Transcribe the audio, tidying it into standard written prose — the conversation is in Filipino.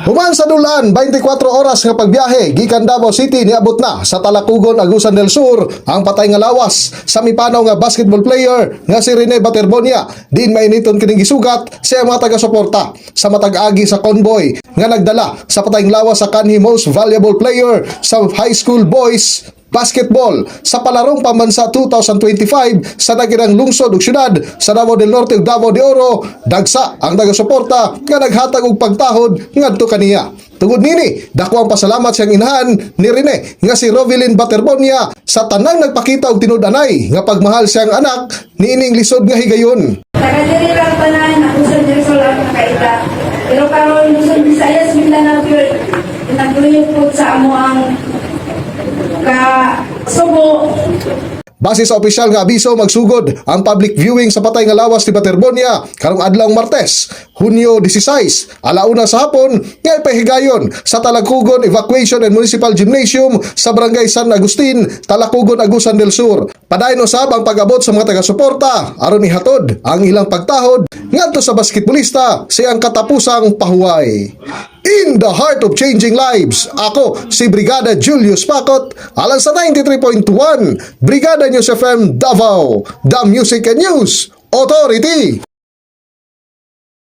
Human sa dulan, 24 oras nga pagbiyahe gikan Davao City niabot na sa Talakugon, Agusan del Sur ang patay nga lawas sa mipanaw nga basketball player nga si Rene Baterbonia. Din mainiton kining gisugat sa mga taga-suporta sa matag-agi sa convoy nga nagdala sa patayng lawas sa kanhi most valuable player sa high school boys basketball sa palarong pambansa 2025 sa dakilang lungsod ug syudad sa Davao del Norte ug Davao de Oro. Dagsa ang taga-suporta nga naghatag og pagtahod ngadto kaniya. Tungod nini, dako ang pasalamat siyang inahan ni Rene nga si Rovelyn Baterbonia sa tanang nagpakita og tinud-anay nga pagmahal siyang anak niining lisod nga higayon. Taga-diri lang tanan, ako sa Jerusalem lang nakaita. Pero karon Luzon, Visayas, Mindanao, nagduyot po sa amo ang subo. Base sa opisyal nga abiso, magsugod ang public viewing sa patay nga lawas ni Baterbonia karong adlaw Martes, Hunyo 16, alauna sa hapon nga ipahigayon sa Talakugon Evacuation and Municipal Gymnasium sa Barangay San Agustin, Talakugon, Agusan del Sur. Padayon usab ang pag-abot sa mga taga-suporta aron ihatod ang ilang pagtahod ngadto sa basketballista siyang katapusang pahuway. In the heart of changing lives, ako si Brigada Julius Pacot, alang sa 93.1 Brigada News FM Davao, the Music and News Authority.